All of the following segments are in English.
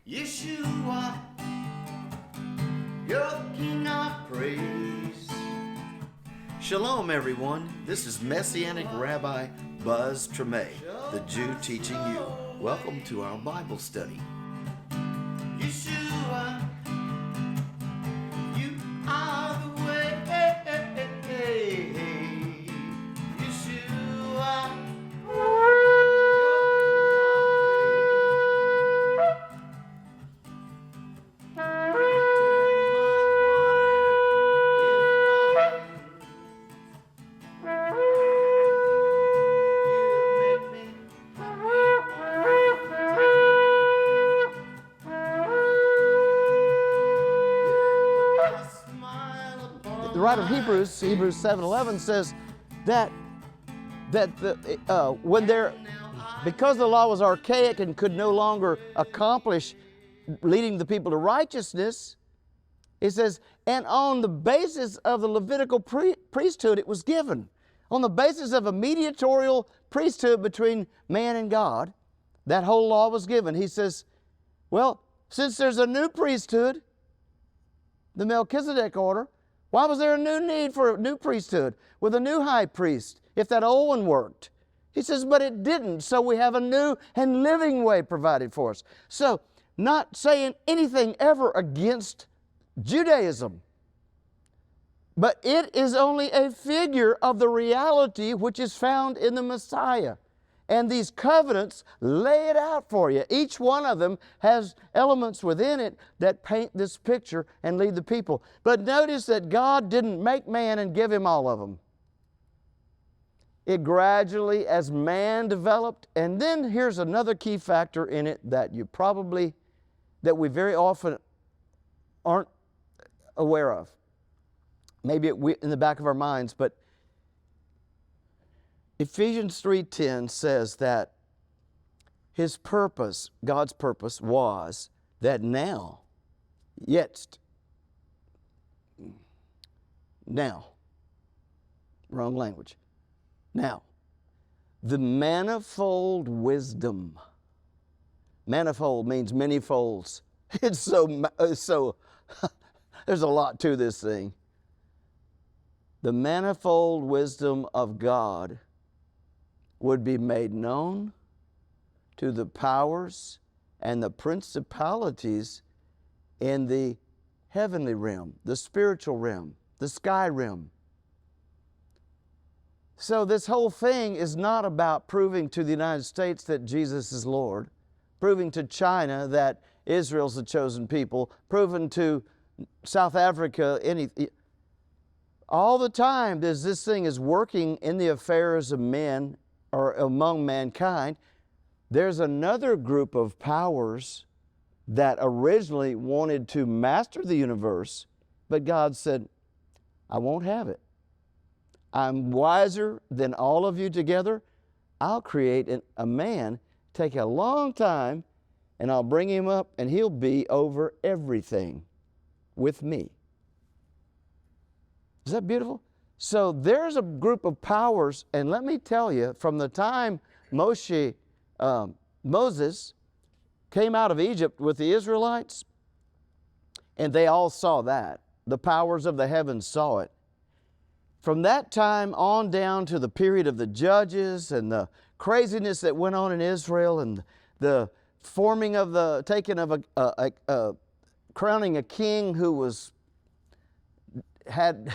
Yeshua, your King of praise. Shalom, everyone. This is Messianic Rabbi Buzz Treme, the Jew teaching you. Welcome to our Bible study. Yeshua, you are the way. Yeshua. The writer of Hebrews 7:11 says that because the law was archaic and could no longer accomplish leading the people to righteousness, it says, and on the basis of the Levitical priesthood it was given. On the basis of a mediatorial priesthood between man and God, that whole law was given. He says, well, since there's a new priesthood, the Melchizedek order, why was there a new need for a new priesthood with a new high priest if that old one worked? He says, but it didn't, so we have a new and living way provided for us. So, not saying anything ever against Judaism, but it is only a figure of the reality which is found in the Messiah. And these covenants lay it out for you. Each one of them has elements within it that paint this picture and lead the people. But notice that God didn't make man and give him all of them. It gradually, as man developed, and then here's another key factor in it that we very often aren't aware of. Maybe in the back of our minds, but Ephesians 3:10 says that His purpose, God's purpose, was that now, wrong language. Now, the manifold wisdom. Manifold means many folds. It's so there's a lot to this thing. The manifold wisdom of God would be made known to the powers and the principalities in the heavenly realm, the spiritual realm, the sky realm. So this whole thing is not about proving to the United States that Jesus is Lord, proving to China that Israel's the chosen people, proving to South Africa, all the time this thing is working in the affairs of men or among mankind. There's another group of powers that originally wanted to master the universe, but God said, I won't have it. I'm wiser than all of you together. I'll create a man, take a long time, and I'll bring him up, and he'll be over everything with me. Is that beautiful? So there's a group of powers, and let me tell you, from the time Moses came out of Egypt with the Israelites, and they all saw that. The powers of the heavens saw it. From that time on down to the period of the judges and the craziness that went on in Israel and the forming of crowning a king who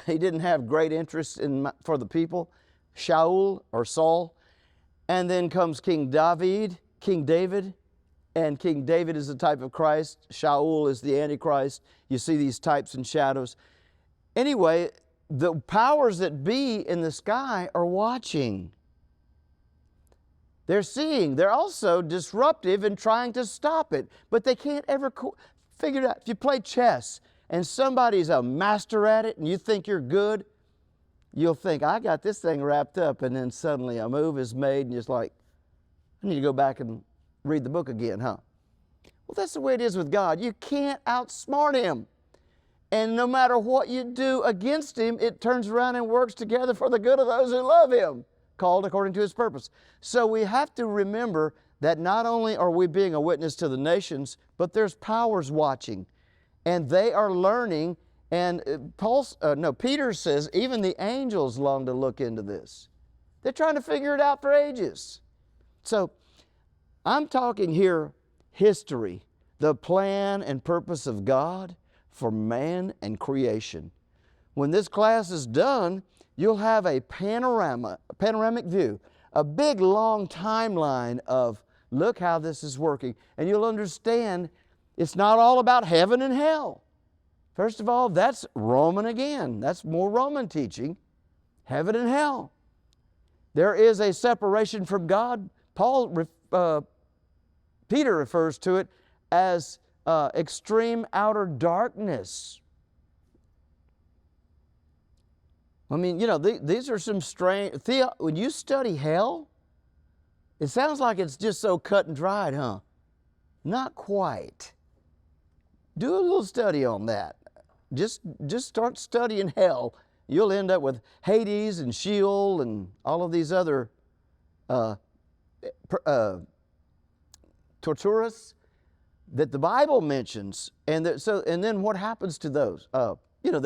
he didn't have great interest for the people, Saul. And then comes King David, and King David is the type of Christ. Saul is the Antichrist. You see these types and shadows. Anyway, the powers that be in the sky are watching. They're seeing. They're also disruptive in trying to stop it, but they can't ever figure it out. If you play chess and somebody's a master at it and you think you're good, you'll think, I got this thing wrapped up, and then suddenly a move is made and you're just like, I need to go back and read the book again, huh? Well, that's the way it is with God. You can't outsmart Him. And no matter what you do against Him, it turns around and works together for the good of those who love Him, called according to His purpose. So we have to remember that not only are we being a witness to the nations, but there's powers watching, and they are learning. And Peter says even the angels long to look into this. They're trying to figure it out for ages. So I'm talking here history, the plan and purpose of God for man and creation. When this class is done, you'll have a panoramic view, a big long timeline of look how this is working. And you'll understand it's not all about heaven and hell. First of all, that's Roman again. That's more Roman teaching, heaven and hell. There is a separation from God. Peter refers to it as extreme outer darkness. I mean, you know, these are some strange... when you study hell, it sounds like it's just so cut and dried, huh? Not quite. Do a little study on that. Just start studying hell. You'll end up with Hades and Sheol and all of these other torturous that the Bible mentions. And then what happens to those? That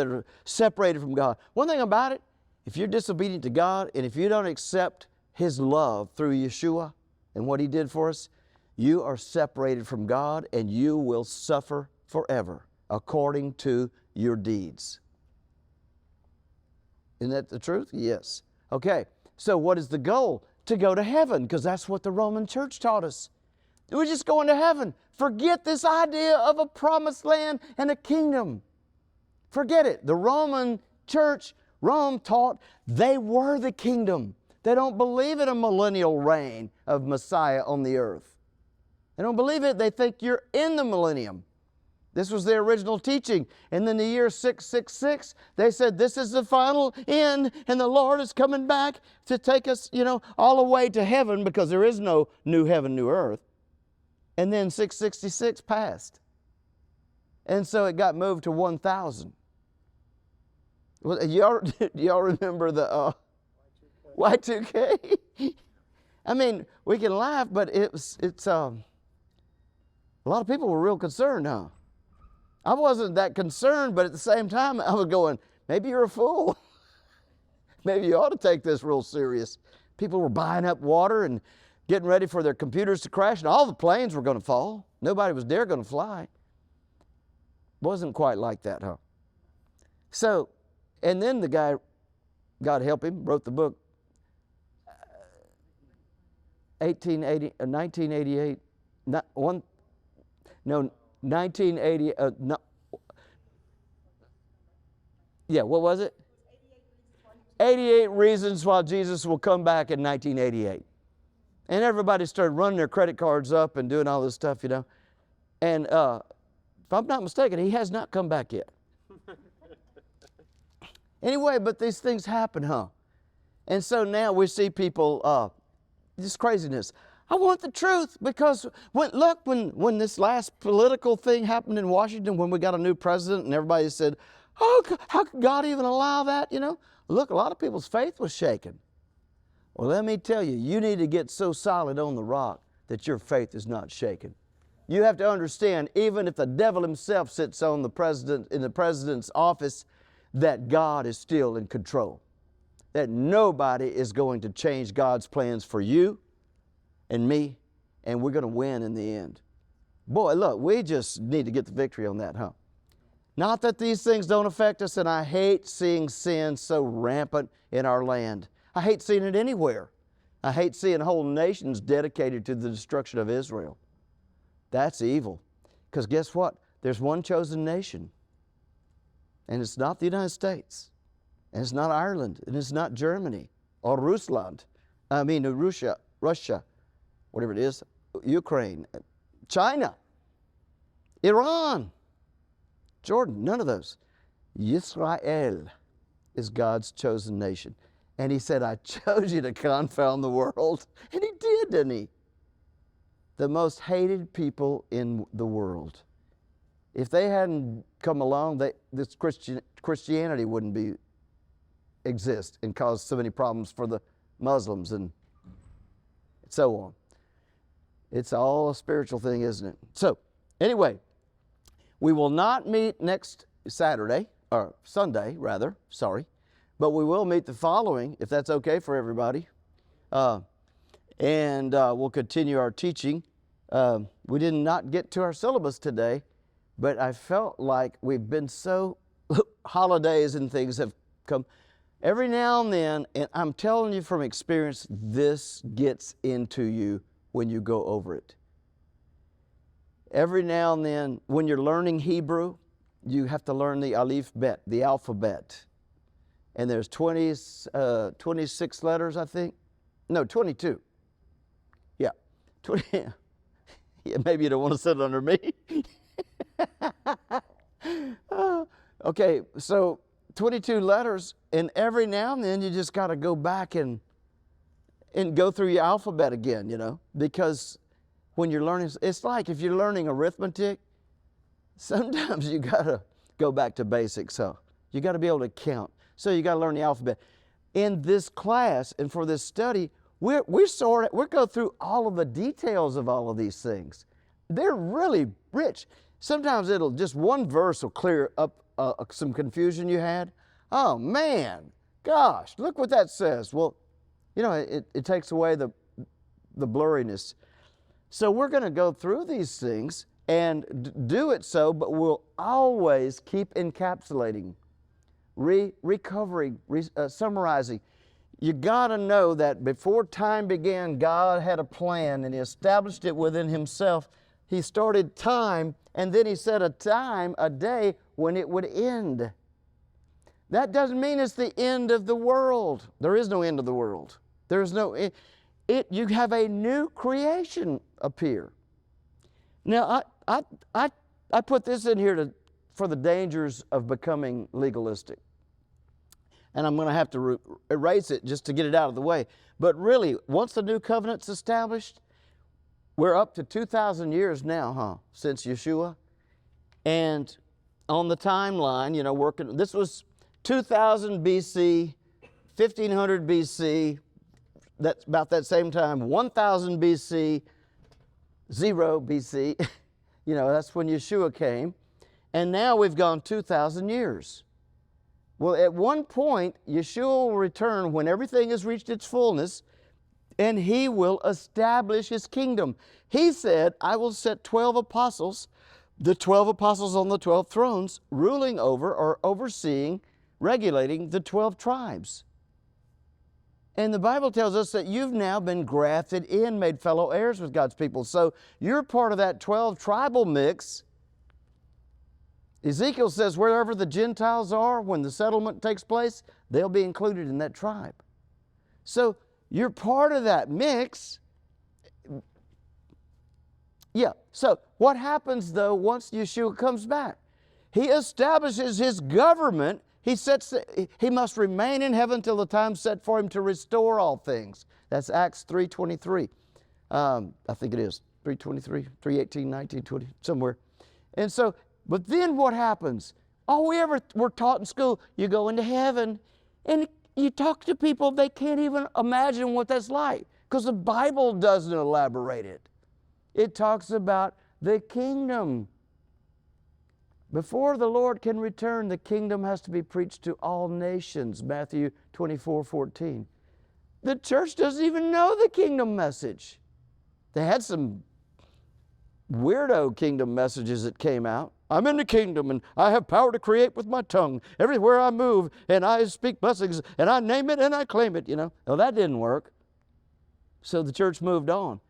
are separated from God. One thing about it, if you're disobedient to God and if you don't accept His love through Yeshua and what He did for us, you are separated from God and you will suffer forever according to your deeds. Isn't that the truth? Yes. Okay, so what is the goal? To go to heaven, because that's what the Roman Church taught us. We're just going to heaven. Forget this idea of a promised land and a kingdom. Forget it. The Roman Church, Rome taught they were the kingdom. They don't believe in a millennial reign of Messiah on the earth. They don't believe it. They think you're in the millennium. This was their original teaching. And then the year 666, they said this is the final end and the Lord is coming back to take us, all the way to heaven, because there is no new heaven, new earth. And then 666 passed. And so it got moved to 1000. Well, y'all remember the Y2K? I mean, we can laugh, but it's a lot of people were real concerned, huh? I wasn't that concerned, but at the same time, I was going, maybe you're a fool. Maybe you ought to take this real serious. People were buying up water and getting ready for their computers to crash, and all the planes were going to fall. Nobody was dare going to fly. Wasn't quite like that, huh? So, and then the guy, God help him, wrote the book, 1988, 1980, what was it? 88 Reasons Why Jesus Will Come Back in 1988. And everybody started running their credit cards up and doing all this stuff, And if I'm not mistaken, he has not come back yet. Anyway, but these things happen, huh? And so now we see people, this craziness. I want the truth, because when this last political thing happened in Washington, when we got a new president and everybody said, oh, how could God even allow that, Look, a lot of people's faith was shaken. Well, let me tell you, you need to get so solid on the rock that your faith is not shaken. You have to understand, even if the devil himself sits in the president's office, that God is still in control. That nobody is going to change God's plans for you and me, and we're going to win in the end. Boy, look, we just need to get the victory on that, huh? Not that these things don't affect us, and I hate seeing sin so rampant in our land. I hate seeing it anywhere. I hate seeing whole nations dedicated to the destruction of Israel. That's evil. Because guess what? There's one chosen nation. And it's not the United States. And it's not Ireland. And it's not Germany or Russia, whatever it is, Ukraine, China, Iran, Jordan, none of those. Yisrael is God's chosen nation. And He said, I chose you to confound the world. And He did, didn't He? The most hated people in the world. If they hadn't come along, this Christianity wouldn't exist and cause so many problems for the Muslims and so on. It's all a spiritual thing, isn't it? So, anyway, we will not meet next Saturday, or Sunday, rather, sorry. But we will meet the following, if that's okay for everybody. And we'll continue our teaching. We did not get to our syllabus today, but I felt like we've been so, holidays and things have come. Every now and then, and I'm telling you from experience, this gets into you when you go over it. Every now and then, when you're learning Hebrew, you have to learn the alphabet, the alphabet. And there's 26 letters, I think. No, 22. Yeah, 20. Yeah, maybe you don't want to sit under me. Okay, so 22 letters, and every now and then you just got to go back and go through your alphabet again, you know, because when you're learning, it's like if you're learning arithmetic, sometimes you got to go back to basics. So you got to be able to count. So you got to learn the alphabet. In this class and for this study, we go through all of the details of all of these things. They're really rich. Sometimes just one verse will clear up some confusion you had. Oh man, gosh, look what that says. Well, you know, it takes away the blurriness. So we're going to go through these things and do it so, but we'll always keep encapsulating, recovering, summarizing. You got to know that before time began, God had a plan and He established it within Himself. He started time, and then He set a day when it would end. That doesn't mean it's the end of the world. There is no end of the world. There is no you have a new creation appear. Now, I put this in here for the dangers of becoming legalistic. And I'm going to have to erase it just to get it out of the way. But really, once the new covenant's established, we're up to 2,000 years now, since Yeshua. And on the timeline, you know, this was 2000 BC, 1500 BC, that's about that same time, 1000 BC, 0 BC, you know, that's when Yeshua came. And now we've gone 2,000 years. Well, at one point, Yeshua will return when everything has reached its fullness, and He will establish His kingdom. He said, I will set 12 apostles, the 12 apostles on the 12 thrones, ruling over or overseeing, regulating the 12 tribes. And the Bible tells us that you've now been grafted in, made fellow heirs with God's people. So you're part of that 12 tribal mix. Ezekiel says wherever the Gentiles are, when the settlement takes place, they'll be included in that tribe. So you're part of that mix. Yeah, so what happens though once Yeshua comes back? He establishes His government. He must remain in heaven till the time set for Him to restore all things. That's Acts 3:23. I think it is 3:23, 3:18, 19, 20, somewhere. And so, but then what happens? All we ever were taught in school, you go into heaven and you talk to people, they can't even imagine what that's like because the Bible doesn't elaborate it. It talks about the kingdom. Before the Lord can return, the kingdom has to be preached to all nations, Matthew 24:14. The church doesn't even know the kingdom message. They had some weirdo kingdom messages that came out. I'm in the kingdom and I have power to create with my tongue everywhere I move, and I speak blessings and I name it and I claim it, you know. Well, that didn't work. So the church moved on.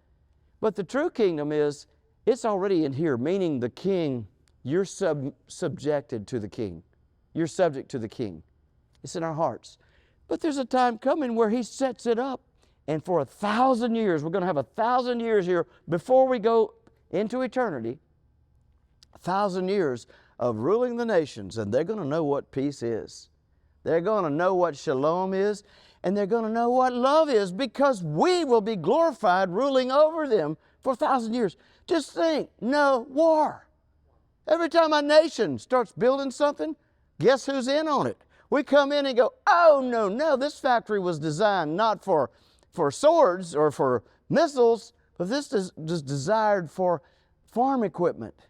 But the true kingdom is, it's already in here, meaning the king, you're subjected to the king. You're subject to the king. It's in our hearts. But there's a time coming where He sets it up, and for 1,000 years, we're going to have 1,000 years here before we go into eternity, 1,000 years of ruling the nations, and they're going to know what peace is. They're going to know what shalom is, and they're going to know what love is, because we will be glorified ruling over them for 1,000 years. Just think, no war. Every time a nation starts building something, guess who's in on it? We come in and go, oh, no, this factory was designed not for swords or for missiles, But this is desired for farm equipment,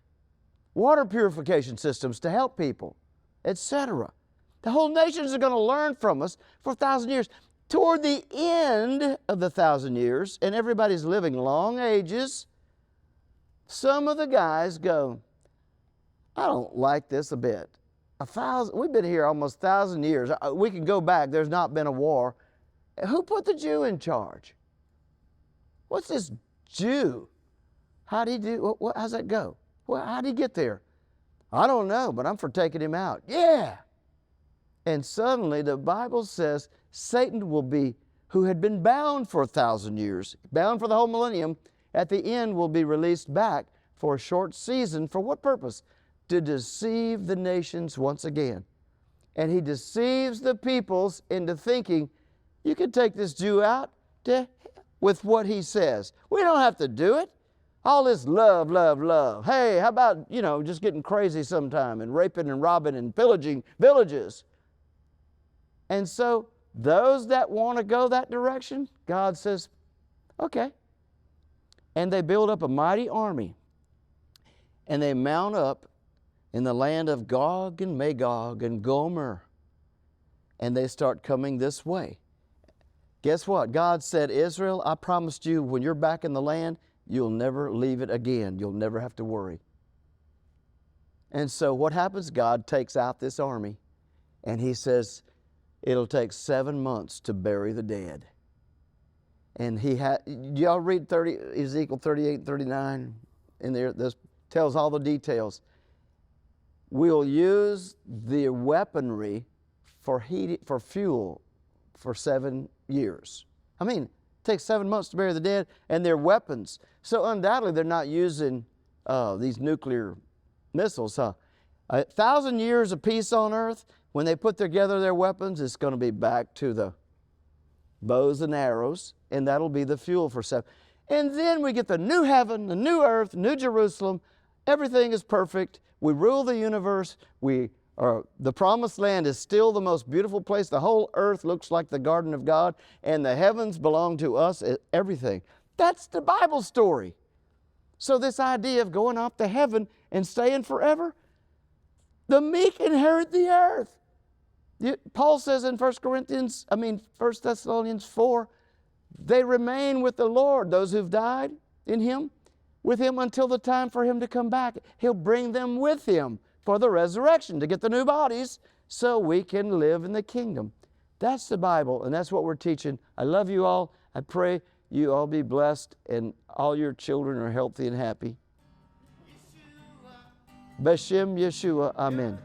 water purification systems to help people, etc. The whole nations are going to learn from us for 1,000 years. Toward the end of the 1,000 years, and everybody's living long ages, some of the guys go, I don't like this a bit. We've been here almost 1,000 years. We can go back. There's not been a war. Who put the Jew in charge? What's this Jew? How'd he do? How's that go? How'd he get there? I don't know, but I'm for taking him out. Yeah. And suddenly the Bible says Satan will be, who had been bound for 1,000 years, bound for the whole millennium, at the end will be released back for a short season. For what purpose? To deceive the nations once again. And he deceives the peoples into thinking, you can take this Jew out with what he says. We don't have to do it. All this love, love, love. Hey, how about, just getting crazy sometime and raping and robbing and pillaging villages? And so those that want to go that direction, God says, okay. And they build up a mighty army. And they mount up in the land of Gog and Magog and Gomer. And they start coming this way. Guess what? God said, Israel, I promised you when you're back in the land, you'll never leave it again. You'll never have to worry. And so what happens? God takes out this army. And he says, it'll take 7 months to bury the dead. And y'all read Ezekiel 38 and 39 in there. This tells all the details. We'll use the weaponry for fuel for 7 years. I mean, it takes 7 months to bury the dead, and their weapons. So undoubtedly they're not using these nuclear missiles. 1,000 years of peace on earth, when they put together their weapons, it's going to be back to the bows and arrows, and that'll be the fuel for 7. And then we get the new heaven, the new earth, New Jerusalem. Everything is perfect. We rule the universe. The promised land is still the most beautiful place. The whole earth looks like the garden of God, and the heavens belong to us, everything. That's the Bible story. So this idea of going off to heaven and staying forever, the meek inherit the earth. Paul says in 1 Thessalonians 4, they remain with the Lord, those who've died in Him, with Him until the time for Him to come back. He'll bring them with Him for the resurrection, to get the new bodies so we can live in the kingdom. That's the Bible, and that's what we're teaching. I love you all. I pray you all be blessed and all your children are healthy and happy. B'Shem Yeshua, amen.